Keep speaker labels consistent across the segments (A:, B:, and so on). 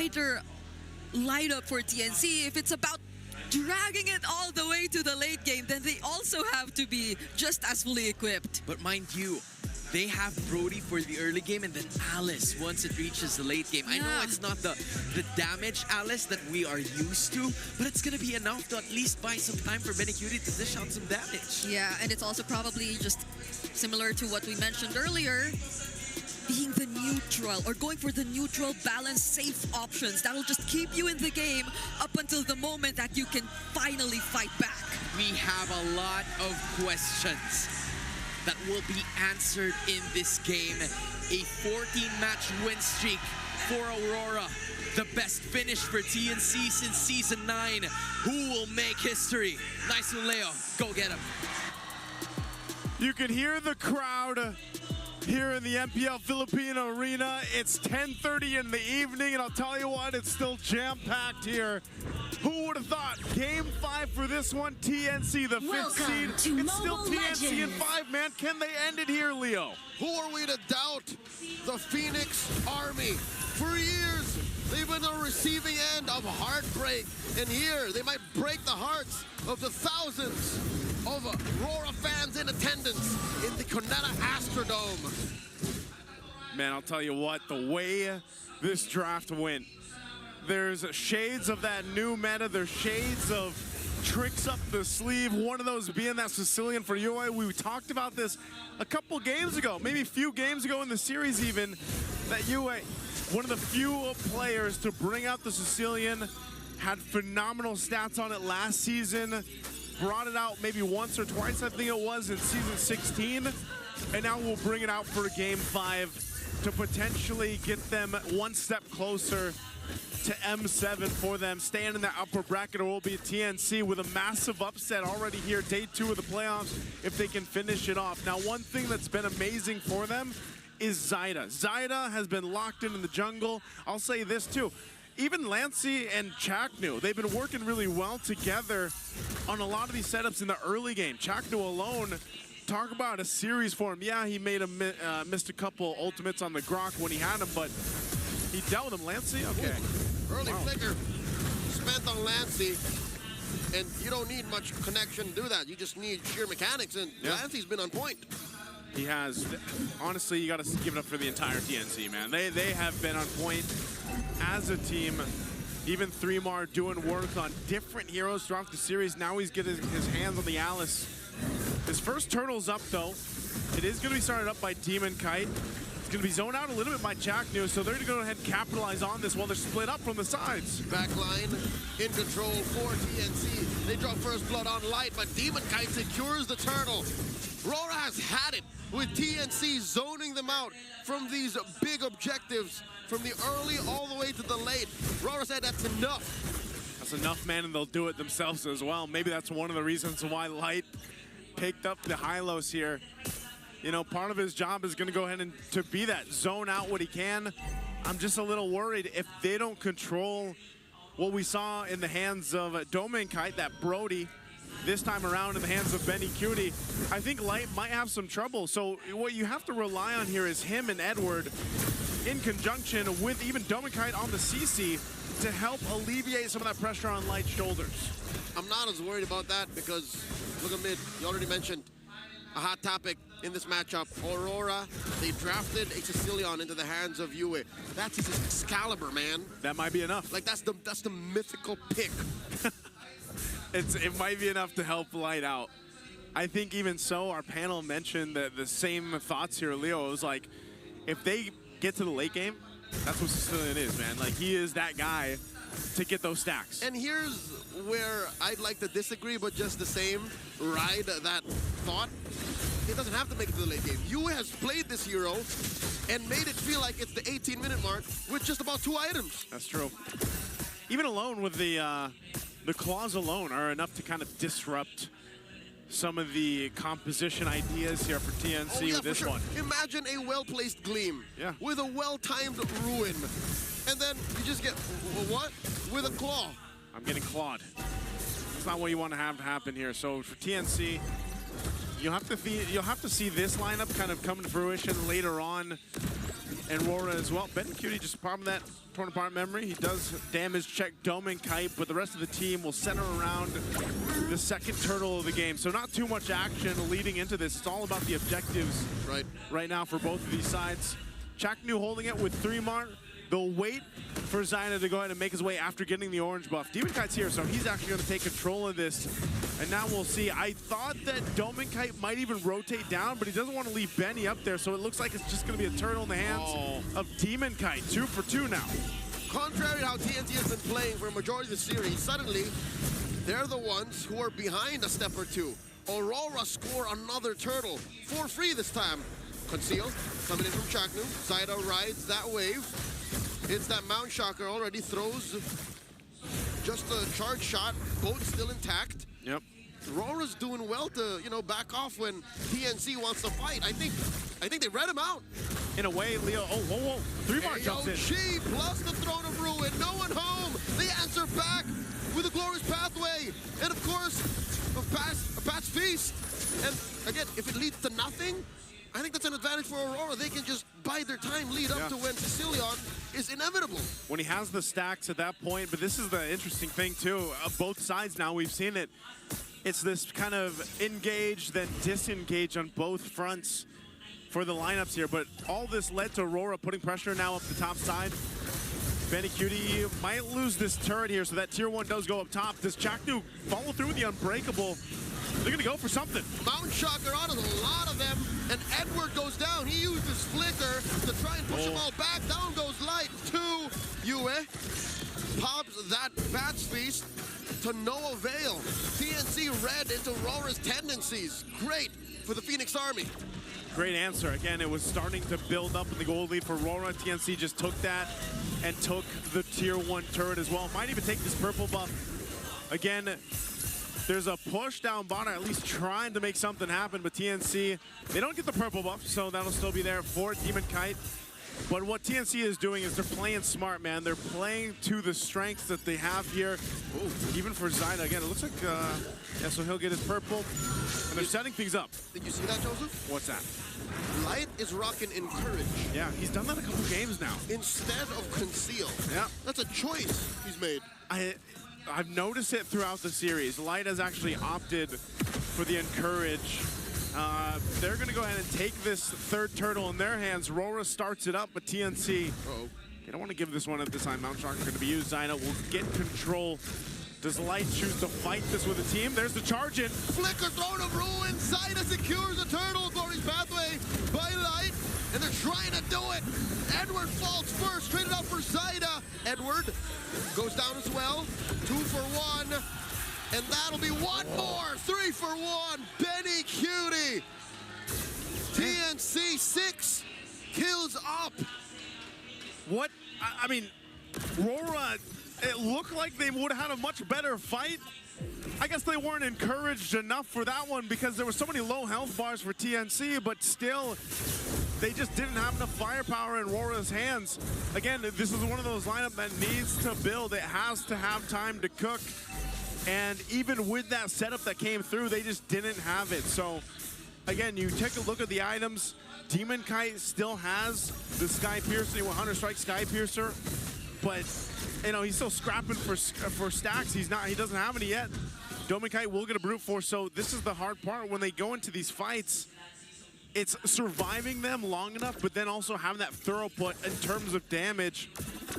A: tighter lineup for TNC. If it's about dragging it all the way to the late game, then they also have to be just as fully equipped.
B: But mind you, they have Brody for the early game and then Alice once it reaches the late game. I know it's not the damage Alice that we are used to, but it's going to be enough to at least buy some time for Benicudi to dish out some damage.
A: Yeah, and it's also probably just similar to what we mentioned earlier, being the neutral or going for the neutral, balanced, safe options. That'll just keep you in the game up until the moment that you can finally fight back.
B: We have a lot of questions that will be answered in this game. A 14-match win streak for Aurora. The best finish for TNC since Season 9. Who will make history? Nice one, Leo. Go get him.
C: You can hear the crowd here in the MPL Filipino Arena. It's 10:30 in the evening, and I'll tell you what, it's still jam-packed here. Who would have thought? Game 5 for this one, TNC, the 5th seed. It's still TNC in 5, man. Can they end it here, Leo?
D: Who are we to doubt? The Phoenix Army. For years, they've been on the receiving end of heartbreak. And here, they might break the hearts of the thousands of Aurora fans in attendance in the Cuneta Astrodome.
C: Man, I'll tell you what, the way this draft went, there's shades of that new meta, there's shades of tricks up the sleeve, one of those being that Sicilian for UA. We talked about this a couple games ago, maybe a few games ago in the series even, that UA, one of the few players to bring out the Sicilian, had phenomenal stats on it last season, brought it out maybe once or twice, I think it was, in Season 16, and now we'll bring it out for Game 5 to potentially get them one step closer to M7 for them, staying in that upper bracket, or will be TNC with a massive upset already here, day 2 of the playoffs, if they can finish it off. Now, one thing that's been amazing for them is Zyda. Zyda has been locked in the jungle. I'll say this too, even Lancey and Chaknu, they've been working really well together on a lot of these setups in the early game. Chaknu alone, talk about a series for him. Yeah, he made missed a couple ultimates on the Grok when he had him, but he dealt with him. Lancey, okay.
D: Ooh, early flicker spent on Lancey, and you don't need much connection to do that. You just need sheer mechanics, and Lancey's been on point.
C: He has. Honestly, you got to give it up for the entire TNC, man. They have been on point as a team. Even 3mar doing work on different heroes throughout the series. Now he's getting his hands on the Alice. His first turtle's up, though. It is going to be started up by Demon Kite. It's going to be zoned out a little bit by Chaknu, so they're going to go ahead and capitalize on this while they're split up from the sides.
D: Backline in control for TNC. They draw first blood on Light, but Demon Kite secures the turtle. Aurora has had it with TNC zoning them out from these big objectives from the early all the way to the late. Aurora said that's enough.
C: That's enough, man, and they'll do it themselves as well. Maybe that's one of the reasons why Light picked up the Hylos here. You know, part of his job is going to go ahead and to be that, zone out what he can. I'm just a little worried if they don't control what we saw in the hands of Domain Kite, that Brody, this time around in the hands of Benicudi. I think Light might have some trouble. So what you have to rely on here is him and Edward in conjunction with even Domain Kite on the CC to help alleviate some of that pressure on Light's shoulders.
D: I'm not as worried about that because, look at mid, you already mentioned a hot topic in this matchup. Aurora, they drafted a Sicilian into the hands of Yue. That's his Excalibur, man.
C: That might be enough.
D: Like, that's the mythical pick.
C: It might be enough to help Light out. I think even so, our panel mentioned the same thoughts here, Leo. It was like, if they get to the late game, that's what Sicilian is, man. Like, he is that guy to get those stacks.
D: And here's where I'd like to disagree, but just the same, ride that thought. It doesn't have to make it to the late game. Yue has played this hero and made it feel like it's the 18-minute mark with just about 2 items.
C: That's true. Even alone with the claws alone are enough to kind of disrupt some of the composition ideas here for TNC with this one.
D: Imagine a well-placed Gleam with a well-timed Ruin. And then you just get, what? With a Claw.
C: I'm getting clawed. That's not what you want to have happen here. So for TNC, you'll have to see this lineup kind of come to fruition later on and Aurora as well. Ben Cutie just problem that torn apart memory. He does damage check Dome and Kite, but the rest of the team will center around the second turtle of the game. So not too much action leading into this. It's all about the objectives right now for both of these sides. Chaknu holding it with 3-Mar. They'll wait for Zyna to go ahead and make his way after getting the orange buff. Demon Kite's here, so he's actually going to take control of this. And now we'll see. I thought that Dome and Kite might even rotate down, but he doesn't want to leave Benny up there, so it looks like it's just going to be a turtle in the hands of Demon Kite. 2 for 2 now.
D: Contrary to how TNC has been playing for a majority of the series, suddenly they're the ones who are behind a step or two. Aurora score another turtle for free this time. Conceal coming in from Chaknu. Zyda rides that wave. It's that Mount Shocker already throws just a charge shot. Boat still intact.
C: Yep.
D: Aurora's doing well to, you know, back off when TNC wants to fight. I think they read him out.
C: In a way, Leo. Oh, whoa, whoa. 3-Mar jumps in.
D: Chi plus the Throne of Ruin. No one home. They answer back with a glorious pathway. And of course, a Pat's Feast. And again, if it leads to nothing, I think that's an advantage for Aurora. They can just bide their time, lead up to when Sicilion is inevitable.
C: When he has the stacks at that point, but this is the interesting thing too. Both sides now, we've seen it. It's this kind of engage, then disengage on both fronts for the lineups here. But all this led to Aurora putting pressure now up the top side. Benny Cutie might lose this turret here, so that tier 1 does go up top. Does Chaknu follow through with the unbreakable? They're gonna go for something.
D: Mount Shocker out of a lot of them, and Edward goes down. He used his flicker to try and push them all back. Down goes Light to Yue. Pops that Bat's Feast to no avail. TNC read into Aurora's tendencies. Great for the Phoenix Army.
C: Great answer. Again, it was starting to build up in the gold lead for Aurora. TNC just took that and took the tier 1 turret as well. Might even take this purple buff. Again, there's a push down bottom, at least trying to make something happen, but TNC, they don't get the purple buff, so that'll still be there for Demon Kite. But what TNC is doing is they're playing smart, man. They're playing to the strengths that they have here. Ooh, even for Zyna, again, it looks like, yeah, so he'll get his purple, and they're setting things up.
D: Did you see that, Joseph?
C: What's that?
D: Light is rocking Encourage.
C: Yeah, he's done that a couple games now.
D: Instead of Conceal.
C: Yeah.
D: That's a choice he's made.
C: I've noticed it throughout the series. Light has actually opted for the Encourage. They're going to go ahead and take this third turtle in their hands. Aurora starts it up, but TNC, they don't want to give this one at this time. Mount Shark is going to be used. Zyna will get control. Does Light choose to fight this with a team? There's the charge in.
D: Flicker, Throne of Ruin. Zyna secures the turtle. Glorious pathway by Light. And they're trying to do it. Edward falls first. Traded out for Zyna. Edward goes down as well. 2 for 1. And that'll be 1 more. 3 for 1. Benny Cutie. TNC 6 kills up.
C: What? I mean, Aurora, it looked like they would have had a much better fight. I guess they weren't encouraged enough for that one because there were so many low health bars for TNC, but still, they just didn't have enough firepower in Aurora's hands. Again, this is one of those lineups that needs to build. It has to have time to cook. And even with that setup that came through, they just didn't have it. So, again, you take a look at the items. Demon Kite still has the Sky Piercer, 100 Strike Sky Piercer, but you know he's still scrapping for stacks. He doesn't have any yet. Demon Kite will get a brute force. So this is the hard part when they go into these fights. It's surviving them long enough, but then also having that thorough put in terms of damage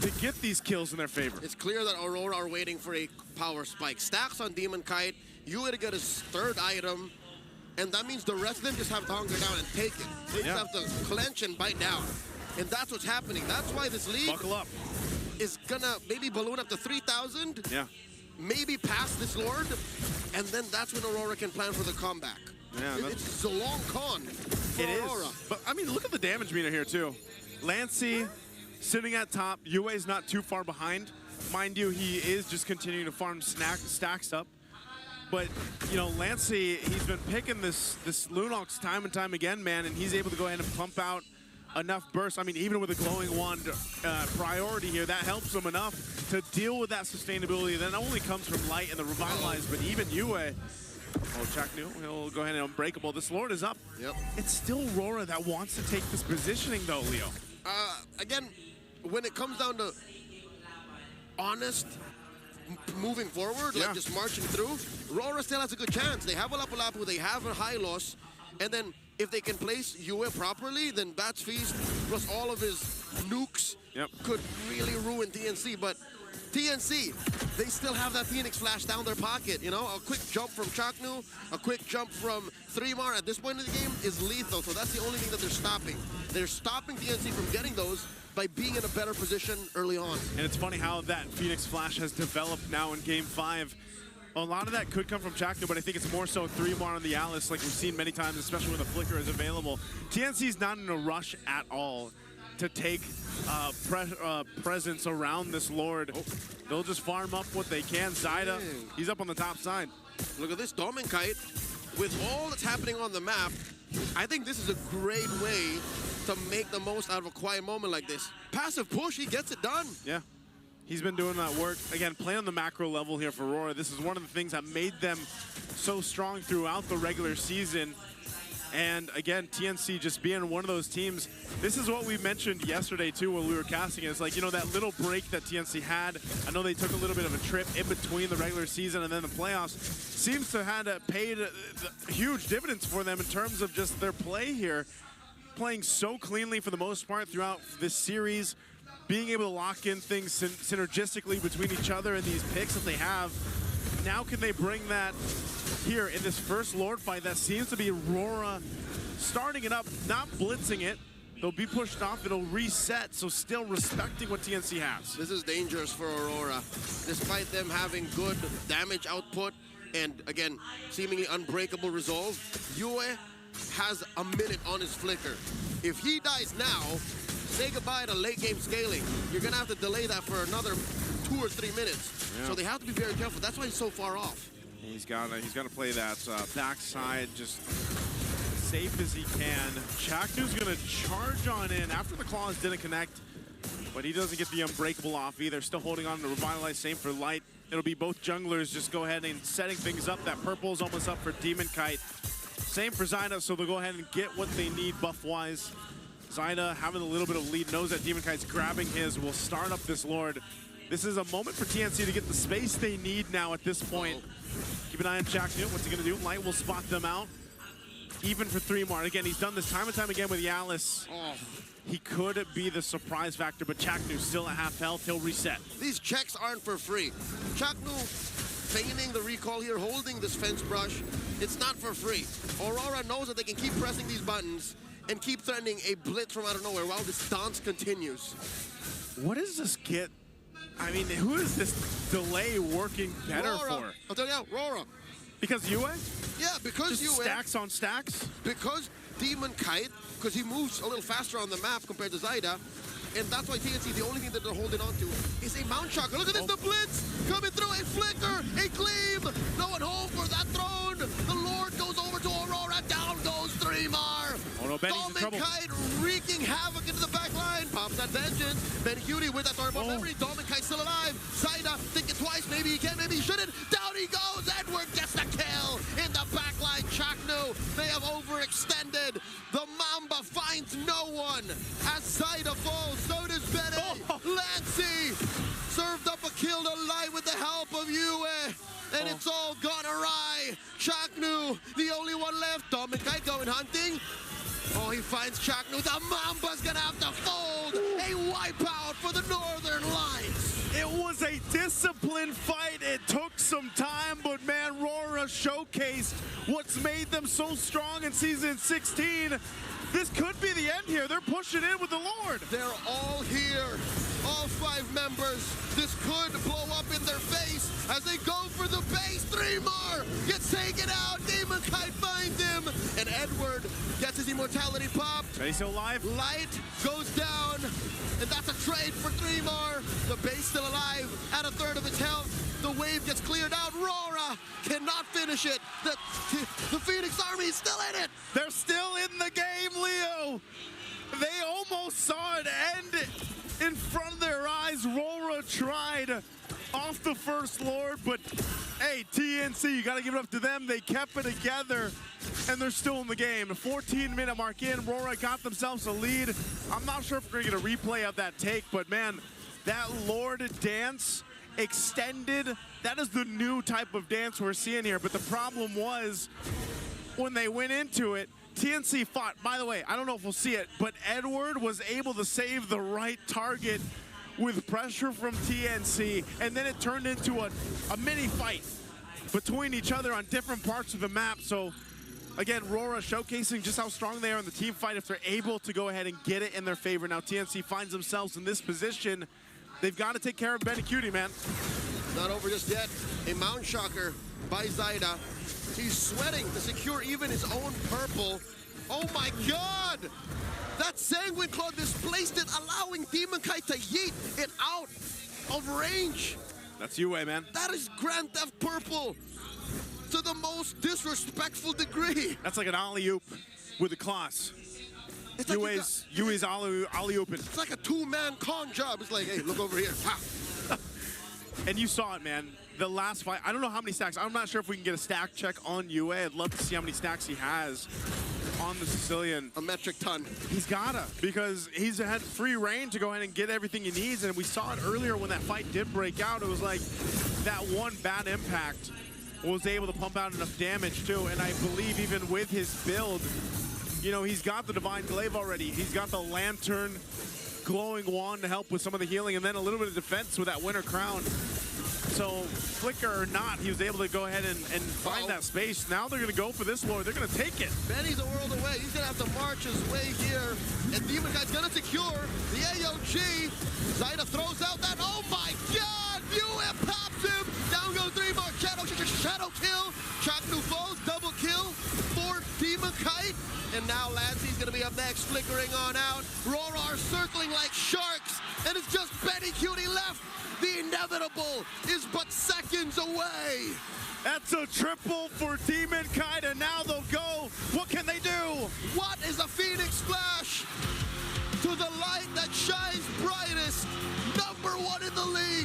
C: to get these kills in their favor.
D: It's clear that Aurora are waiting for a power spike. Stacks on Demon Kite. You gotta get his third item. And that means the rest of them just have to hunker down and take it. They just have to clench and bite down. And that's what's happening. That's why this lead is gonna maybe balloon up to 3,000.
C: Yeah.
D: Maybe pass this Lord. And then that's when Aurora can plan for the comeback.
C: Yeah,
D: it's a long con for Aurora.
C: But I mean, look at the damage meter here too. Lancey sitting at top. Yue's not too far behind. Mind you, he is just continuing to farm stacks up. But, you know, Lancey, he's been picking this Lunox time and time again, man, and he's able to go ahead and pump out enough bursts. I mean, even with a glowing wand priority here, that helps him enough to deal with that sustainability that not only comes from Light and the Revitalize, but even Yue. Oh, Chaknu, he'll go ahead and Unbreakable. This Lord is up.
D: Yep.
C: It's still Aurora that wants to take this positioning, though, Leo.
D: again, when it comes down to honest moving forward, like just marching through, Aurora still has a good chance. They have a Lapu-Lapu, they have a high loss, and then if they can place Yue properly, then Bats Feast plus all of his nukes could really ruin TNC. But TNC, they still have that Phoenix Flash down their pocket, you know? A quick jump from Chaknu, a quick jump from 3mar at this point in the game is lethal, so that's the only thing that they're stopping. They're stopping TNC from getting those by being in a better position early on.
C: And it's funny how that Phoenix Flash has developed now in Game 5. A lot of that could come from Chaknu, but I think it's more so 3mar on the Alice, like we've seen many times, especially when the Flicker is available. TNC's not in a rush at all to take presence around this Lord. They'll just farm up what they can. Zyda, he's up on the top side.
D: Look at this Dominkite. With all that's happening on the map, I think this is a great way to make the most out of a quiet moment like this. Passive push, he gets it done.
C: Yeah, he's been doing that work. Again, playing on the macro level here for Aurora. This is one of the things that made them so strong throughout the regular season. And again, TNC just being one of those teams. This is what we mentioned yesterday too when we were casting it. It's like, you know, that little break that TNC had. I know they took a little bit of a trip in between the regular season and then the playoffs. Seems to have paid huge dividends for them in terms of just their play here. Playing so cleanly for the most part throughout this series. Being able to lock in things synergistically between each other and these picks that they have. Now can they bring that here in this first Lord fight that seems to be Aurora starting it up, not blitzing it. They'll be pushed off, it'll reset, so still respecting what TNC has.
D: This is dangerous for Aurora. Despite them having good damage output and, again, seemingly unbreakable resolve, Yue has a minute on his Flicker. If he dies now, say goodbye to late game scaling. You're gonna have to delay that for another 2 or 3 minutes. Yeah. So they have to be very careful. That's why he's so far off.
C: He's got to play that backside just safe as he can. Chaknu's going to charge on in after the claws didn't connect, but he doesn't get the unbreakable off either. Still holding on to Revitalize, same for Light. It'll be both junglers just go ahead and setting things up. That purple's almost up for Demon Kite. Same for Zyda, so they'll go ahead and get what they need buff-wise. Zyda having a little bit of lead, knows that Demon Kite's grabbing his, will start up this Lord. This is a moment for TNC to get the space they need now at this point. Keep an eye on Chaknu. What's he going to do? Light will spot them out. Even for 3mar. Again, he's done this time and time again with the Alice. He could be the surprise factor, but Chaknu still at half health. He'll reset.
D: These checks aren't for free. Chaknu feigning the recall here, holding this fence brush. It's not for free. Aurora knows that they can keep pressing these buttons and keep threatening a blitz from out of nowhere while this dance continues.
C: What does this get? I mean, who is this delay working better
D: Aurora.
C: for?
D: I'll tell you now, Aurora.
C: Because Yue?
D: Yeah, because
C: Just
D: Yue.
C: stacks on stacks?
D: Because Demon Kite, because he moves a little faster on the map compared to Zyda. And that's why TNC, the only thing that they're holding on to is a Mount Chakra. Look at this, the blitz coming through, a flicker, a gleam. No one home for that throne. The Lord goes over to Aurora, down goes 3mar.
C: Oh no, Benny's in trouble.
D: Kite wreaking havoc into the back line. Pops that vengeance. Ben Cutie with that Storm of Memory. Kite still alive. Zyda thinking twice, maybe he can, maybe he shouldn't. Down he goes. Edward gets the kill in the back line. Chaknu, they have overextended. The Mamba finds no one. As Zyda falls, so does Benny. Lancy served up a kill to Light with the help of Yue. And it's all gone awry. Chaknu, the only one left. Dominkite going hunting. Oh, he finds Chaknu. The Mamba's gonna have to fold. A wipeout for the Northern Lights.
C: It was a disciplined fight. It took some time, but man, Aurora showcased what's made them so strong in Season 16. This could be the end here. They're pushing in with the Lord.
D: They're all here. All 5 members. This could blow up in their face as they go for the base. 3mar gets taken out. Demon Kite finds him. And Edward gets his immortality pop.
C: He's still alive.
D: Light goes down. And that's a trade for 3mar. The base still alive at a third of its health. The wave gets cleared out. Aurora cannot finish it. The Phoenix Army is still in it.
C: They're still in the game, Leo. They almost saw it end in front of their eyes. Aurora tried off the first Lord, but Hey, TNC, you got to give it up to them. They kept it together, and they're still in the game. The 14-minute mark in, Aurora got themselves a lead. I'm not sure if we're going to get a replay of that take, but man, that Lord dance extended, that is the new type of dance we're seeing here. But the problem was, when they went into it, TNC fought. By the way, I don't know if we'll see it, but Edward was able to save the right target with pressure from TNC, and then it turned into a mini fight between each other on different parts of the map. So again, Aurora showcasing just how strong they are in the team fight if they're able to go ahead and get it in their favor. Now TNC finds themselves in this position. They've got to take care of Benny Cutie, man.
D: Not over just yet. A Mount Shocker by Zaida. He's sweating to secure even his own purple. Oh my God! That Sanguine Claw displaced it, allowing Demon Kite to yeet it out of range.
C: That's UA, man.
D: That is Grand Theft Purple to the most disrespectful degree.
C: That's like an alley-oop with the claws.
D: It's like
C: UA's alley-ooping.
D: It's like a two-man Kong job. It's like, hey, look over here. Ha.
C: And you saw it, man. The last fight, I don't know how many stacks. I'm not sure if we can get a stack check on UA. I'd love to see how many stacks he has on the Sicilian.
D: A metric ton.
C: He's gotta, because he's had free reign to go ahead and get everything he needs. And we saw it earlier when that fight did break out. It was like that one bad impact was able to pump out enough damage too. And I believe even with his build, you know, he's got the Divine Glaive already. He's got the Lantern glowing wand to help with some of the healing, and then a little bit of defense with that Winter Crown. So, flicker or not, he was able to go ahead and find that space. Now they're going to go for this Lord. They're going to take it.
D: Benny's a world away. He's going to have to march his way here. And Demon Kite's going to secure the AOG. Zaida throws out that, oh my God! UF pops him! Down go three more. Shadow kill. Track New Foes, double kill for Demon Kite. And now Lancey's going to be up next, flickering on out. Aurora are circling like sharks. And it's just Benny Cutie left. The inevitable is but seconds away.
C: That's a triple for Demon Kite, and now they'll go. What can they do?
D: What is a Phoenix Splash to the light that shines brightest? #1 in the league.